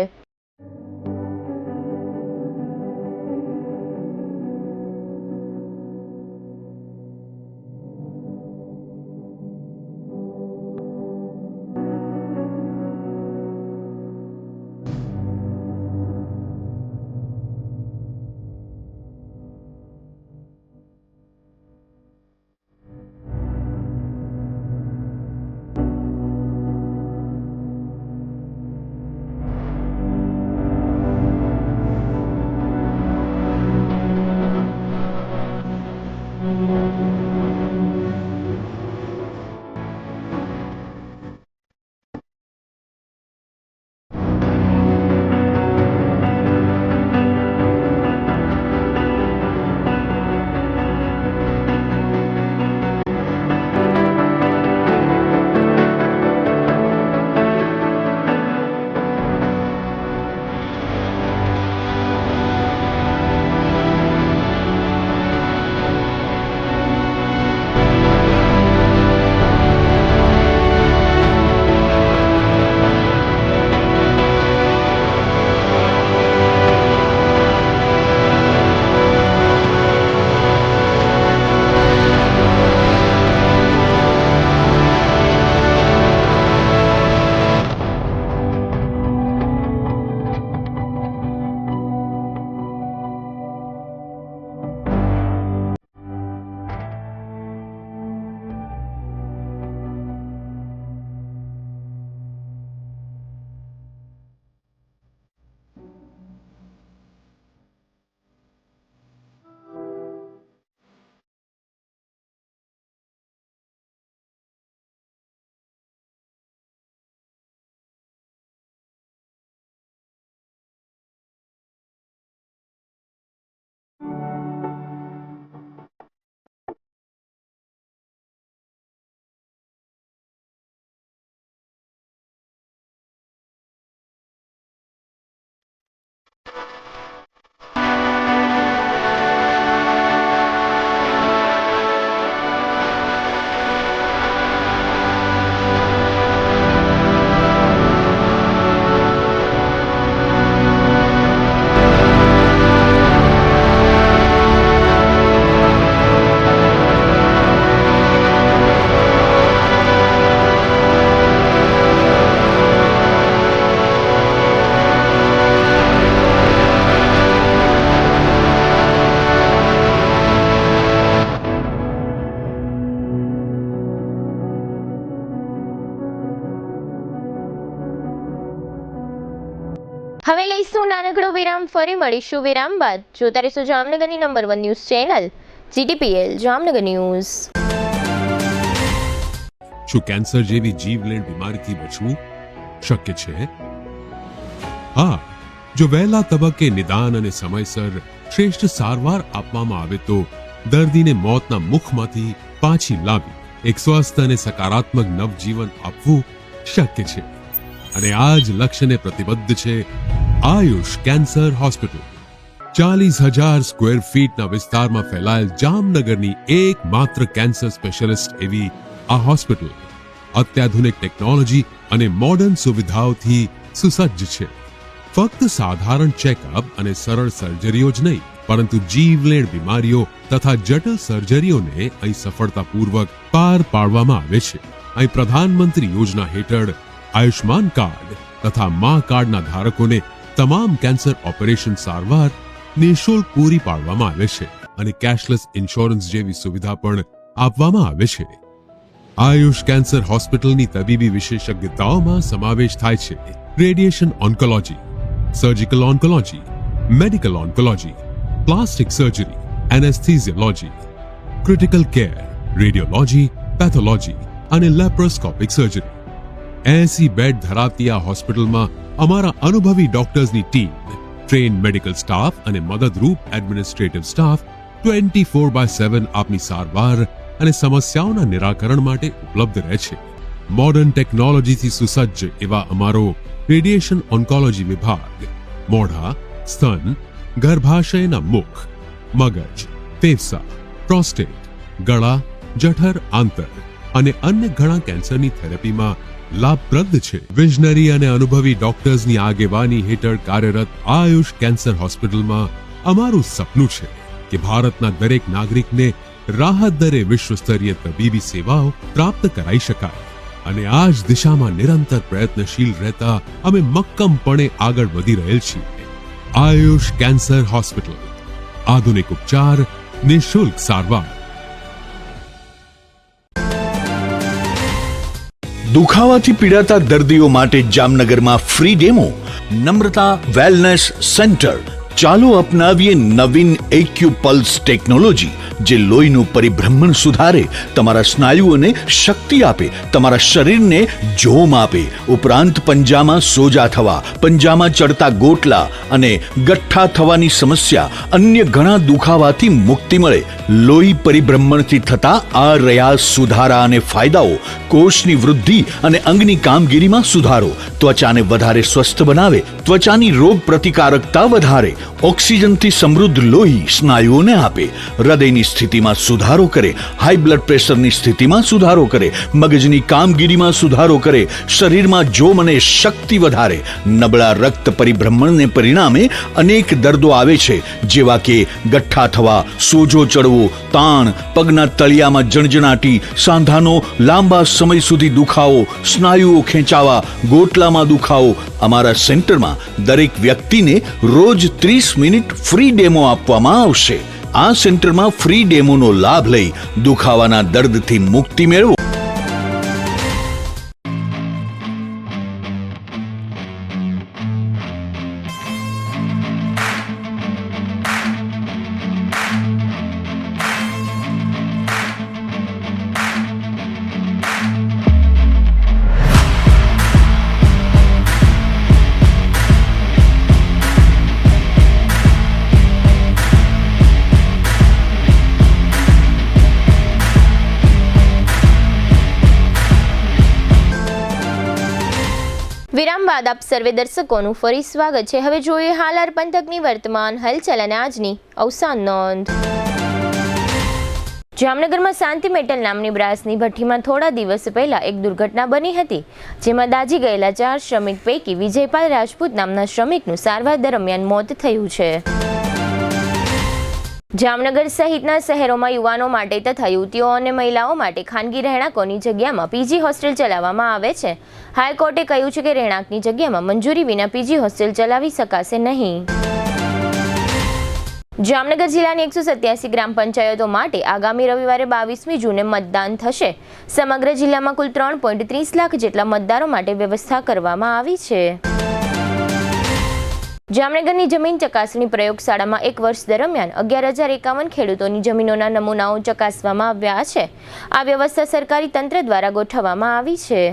હવે લઈશું નાનકડો વિરામ, ફરી મળીશું વિરામ બાદ. જોતા રહેશો જામનગરની number 1 news channel GTPL Jamnagar news. શું કેન્સર જેવી જીવલેણ બીમારીથી બચવું શક્ય છે? હા, જો વહેલા તબક્કે નિદાન અને સમયસર શ્રેષ્ઠ સારવાર આપવામાં આવે તો દર્દીને મોતના મુખમાંથી પાછી લાવી એક સ્વસ્થ અને સકારાત્મક નવજીવન આપવું શક્ય છે. અને આ જ લક્ષ્યને પ્રતિબદ્ધ છે આયુષ કેન્સર હોસ્પિટલ. 40,000 સ્ક્વેર ફીટના વિસ્તારમાં ફેલાયેલ જામનગરની એકમાત્ર કેન્સર સ્પેશિયાલિસ્ટ એવી આ હોસ્પિટલ અત્યાધુનિક ટેકનોલોજી અને મોડર્ન સુવિધાઓથી સુસજ્જ છે. ફક્ત સાધારણ ચેકઅપ અને સરળ સર્જરીઓ જ નહીં, પરંતુ જીવલેણ બીમારીઓ તથા જટિલ સર્જરીઓને અહીં સફળતાપૂર્વક પાર પાડવામાં આવે છે. અહીં પ્રધાનમંત્રી યોજના હેઠળ આયુષ્માન કાર્ડ તથા મા કાર્ડના ધારકોને તમામ કેન્સર ઓપરેશન સારવાર નિઃશુલ્ક પૂરી પાડવામાં આવે છે અને કેશલેસ ઇન્સ્યોરન્સ જેવી સુવિધા પણ આપવામાં આવે છે. આયુષ કેન્સર હોસ્પિટલની તબીબી વિશેષજ્ઞતાઓમાં સમાવેશ થાય છે radiation oncology, surgical oncology, medical oncology, plastic surgery, anaesthesiology, critical care, radiology, pathology અને લેપ્રોસ્કોપિક સર્જરી. 80 બેડ ધરાવતી આ હોસ્પિટલમાં અમારા અનુભવી ડોક્ટર્સની ટીમ, ટ્રેન મેડિકલ સ્ટાફ અને મદદરૂપ એડમિનિસ્ટ્રેટિવ સ્ટાફ 24/7 આપની સારવાર અને સમસ્યાઓના નિરાકરણ માટે ઉપલબ્ધ રહે છે. મોડર્ન ટેકનોલોજીથી સુસજ્જ એવા અમારો રેડિયેશન ઓન્કોલોજી વિભાગ મોઢા, સ્તન, ગર્ભાશયના મુખ, મગજ, ફેફસા, પ્રોસ્ટેટ, ગળા, જઠર, આંતર અને અન્ય ઘણા કેન્સરની થેરેપીમાં લાભપ્રદ છે. વિઝનરી અને અનુભવી ડોક્ટર્સની આગેવાની હેઠળ કાર્યરત આયુષ કેન્સર હોસ્પિટલમાં અમારું સપનું છે કે ભારતના દરેક નાગરિકને રાહત દરે વિશ્વસ્તરીય તબીબી સેવાઓ પ્રાપ્ત કરાઈ શકાય. અને આ જ દિશામાં નિરંતર પ્રયત્નશીલ રહેતા અમે મક્કમપણે આગળ વધી રહેલ છીએ. આયુષ કેન્સર હોસ્પિટલ, આધુનિક ઉપચાર, નિઃશુલ્ક સારવાર. દુખાવાથી પીડાતા દર્દીઓ માટે જામનગરમાં ફ્રી ડેમો. નમ્રતા વેલનેસ સેન્ટર. ચાલો અપનાવીએ નવીન એક્યુપલ્સ ટેકનોલોજી, જે લોહીનું પરિભ્રમણ સુધારે, તમારા સ્નાયુઓને શક્તિ આપે, તમારા શરીરને જોમ આપે. ઉપરાંત પંજામાં સોજા થવા, પંજામાં ચડતા ગોટલા અને ગઠ્ઠા થવાની સમસ્યા, અન્ય ઘણા દુખાવાથી મુક્તિ મળે. લોહી પરિભ્રમણથી થતા આ રહ્યા સુધારા અને ફાયદાઓ. કોષની વૃદ્ધિ અને અંગની કામગીરીમાં સુધારો, ત્વચાને વધારે સ્વસ્થ બનાવે, ત્વચાની રોગ પ્રતિકારકતા વધારે, ઓક્સિજનથી સમૃદ્ધ લોહી સ્નાયુઓને આપે, હૃદયની સ્થિતિમાં સુધારો કરે, હાઈ બ્લડ પ્રેશરની સ્થિતિમાં સુધારો કરે, મગજની કામગીરીમાં સુધારો કરે, શરીરમાં જોમ અને શક્તિ વધારે. નબળા રક્ત પરિભ્રમણને પરિણામે અનેક દર્દો આવે છે, જેવા કે ગઠ્ઠા થવા, સોજો ચડવો, તાણ, પગના તળિયામાં જણજણાટી, સાંધાનો લાંબા સમય સુધી દુખાવો, સ્નાયુઓ ખેંચાવા, ગોટલામાં દુખાવો. અમારા સેન્ટરમાં દરેક વ્યક્તિને રોજ 30 મિનિટ ફ્રી ડેમો આપવામાં આવશે. આ સેન્ટરમાં ફ્રી ડેમોનો લાભ લઈ દુખાવાના દર્દથી મુક્તિ મેળવો. વિરામ બાદ આપ સર્વે દર્શકોનું ફરી સ્વાગત છે. હવે જોઈએ હાલાર પંથકની વર્તમાન હલચલ અને આજની અવસાન નોંધ. જામનગરમાં શાંતિ મેટલ નામની બ્રાસની ભઠ્ઠીમાં થોડા દિવસ પહેલા એક દુર્ઘટના બની હતી, જેમાં દાઝી ગયેલા 4 શ્રમિક પૈકી વિજયપાલ રાજપૂત નામના શ્રમિકનું સારવાર દરમિયાન મોત થયું છે. જામનગર સહિતના શહેરોમાં યુવાનો માટે તથા યુવતીઓ અને મહિલાઓ માટે ખાનગી રહેણાંકોની જગ્યામાં પીજી હોસ્ટેલ ચલાવવામાં આવે છે. હાઈકોર્ટે કહ્યું છે કે રહેણાંકની જગ્યામાં મંજૂરી વિના પીજી હોસ્ટેલ ચલાવી શકાશે નહીં. જામનગર જિલ્લાની 187 ગ્રામ પંચાયતો માટે આગામી રવિવારે 22મી જૂને મતદાન થશે. સમગ્ર જિલ્લામાં કુલ 3.30 લાખ જેટલા મતદારો માટે વ્યવસ્થા કરવામાં આવી છે. જામનગરની જમીન ચકાસણી પ્રયોગશાળામાં 1 વર્ષ દરમિયાન 11,051 ખેડૂતોની જમીનોના નમૂનાઓ ચકાસવામાં આવ્યા છે. આ વ્યવસ્થા સરકારી તંત્ર દ્વારા ગોઠવવામાં આવી છે.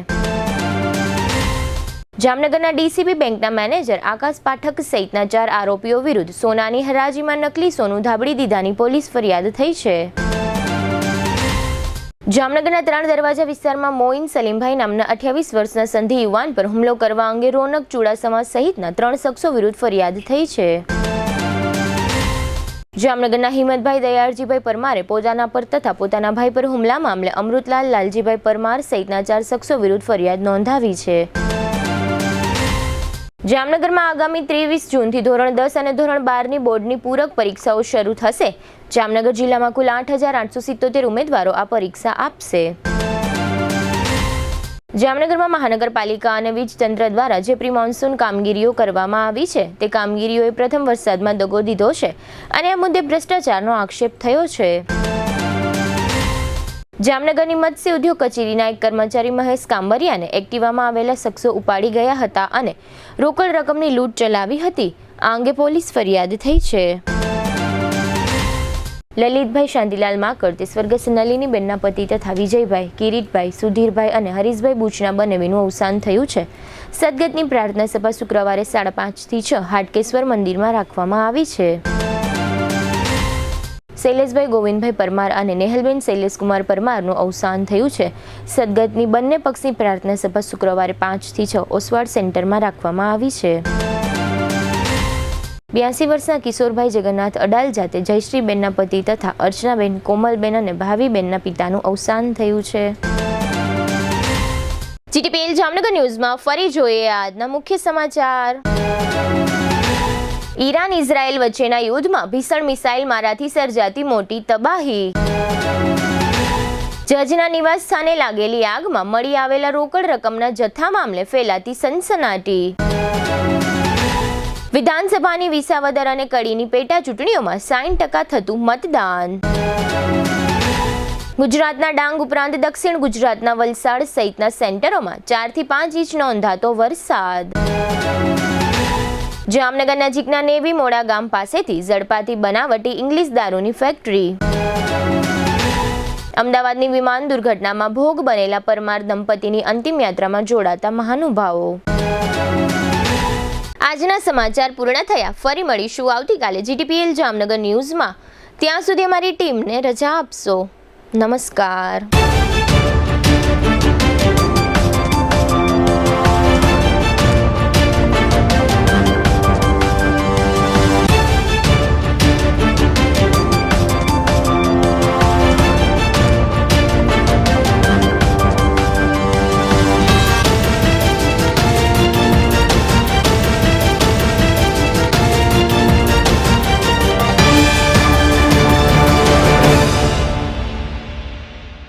જામનગરના ડીસીબી બેંકના મેનેજર આકાશ પાઠક સહિતના 4 આરોપીઓ વિરુદ્ધ સોનાની હરાજીમાં નકલી સોનું ધાબળી દીધાની પોલીસ ફરિયાદ થઈ છે. જામનગરના 3 દરવાજા વિસ્તારમાં મોઇન સલીમભાઈ નામના 28 વર્ષના સંધિ યુવાન પર હુમલો કરવા અંગે રોનક ચુડાસમા સહિતના 3 શખ્સો વિરુદ્ધ ફરિયાદ થઈ છે. જામનગરના હિંમતભાઈ દયાળજીભાઈ પરમારે પોતાના પર તથા પોતાના ભાઈ પર હુમલા મામલે અમૃતલાલ લાલજીભાઈ પરમાર સહિતના 4 શખ્સો વિરુદ્ધ ફરિયાદ નોંધાવી છે. જામનગરમાં આગામી 23 જૂનથી ધોરણ 10 અને ધોરણ 12ની બોર્ડની પૂરક પરીક્ષાઓ શરૂ થશે. જામનગર જિલ્લામાં કુલ 8,877 ઉમેદવારો આ પરીક્ષા આપશે. જામનગરમાં મહાનગરપાલિકા અને વીજ તંત્ર દ્વારા જે પ્રી મોન્સૂન કામગીરીઓ કરવામાં આવી છે તે કામગીરીઓએ પ્રથમ વરસાદમાં દગો દીધો છે અને આ મુદ્દે ભ્રષ્ટાચારનો આક્ષેપ થયો છે. જામનગરની મત્સ્ય ઉદ્યોગ કચેરીના એક કર્મચારી મહેશ કાંબરિયાને એક્ટિવામાં આવેલા શખ્સો ઉપાડી ગયા હતા અને રોકડ રકમની લૂંટ ચલાવી હતી. આ અંગે પોલીસ ફરિયાદ થઈ છે. લલિતભાઈ શાંતિલાલ માકર તે સ્વર્ગસ્થ નલિનીબેનના પતિ તથા વિજયભાઈ, કિરીટભાઈ, સુધીરભાઈ અને હરીશભાઈ બુચના બંનેનું અવસાન થયું છે. સદગતની પ્રાર્થના સભા શુક્રવારે 5:30 થી 6 હાટકેશ્વર મંદિરમાં રાખવામાં આવી છે. શૈલેષભાઈ ગોવિંદભાઈ પરમાર અને નેહલબેન શૈલેષકુમાર પરમારનું અવસાન થયું છે. સદગતની બંને પક્ષની પ્રાર્થના સભા શુક્રવારે 5 થી 6 ઓસવાડ સેન્ટરમાં રાખવામાં આવી છે. 82 વર્ષના કિશોરભાઈ જગન્નાથ અડાલ જાતે જયશ્રીબેનના પતિ તથા અર્ચનાબેન, કોમલબેન અને ભાવીબેનના પિતાનું અવસાન થયું છે. જીટીપીએલ જામનગર ન્યૂઝમાં ફરી જોઈએ આજના મુખ્ય સમાચાર. ઈરાન ઇઝરાયેલ વચ્ચેના યુદ્ધમાં ભીષણ મિસાઇલ મારાથી સર્જાતી મોટી તબાહી. જજના નિવાસ સ્થાને લાગેલી આગમાં મળી આવેલા રોકડ રકમના જથ્થા મામલે ફેલાતી સનસનાટી. વિધાનસભાની વિસાવદર અને કડીની પેટા ચૂંટણીઓમાં 60% થતું મતદાન. ગુજરાતના ડાંગ ઉપરાંત દક્ષિણ ગુજરાતના વલસાડ સહિતના સેન્ટરોમાં 4 થી 5 ઇંચ નોંધાતો વરસાદ. જામનગર નજીકના નેવી મોડા ગામ પાસેથી ઝડપાતી બનાવટી ઇંગ્લિશ દારૂની ફેક્ટરી. અમદાવાદની વિમાન દુર્ઘટનામાં ભોગ બનેલા પરમાર દંપતીની અંતિમ યાત્રામાં જોડાતા મહાનુભાવો. આજના સમાચાર પૂર્ણ થયા. ફરી મળીશું આવતીકાલે જીટીપીએલ જામનગર ન્યૂઝમાં. ત્યાં સુધી અમારી ટીમને રજા આપશો. નમસ્કાર.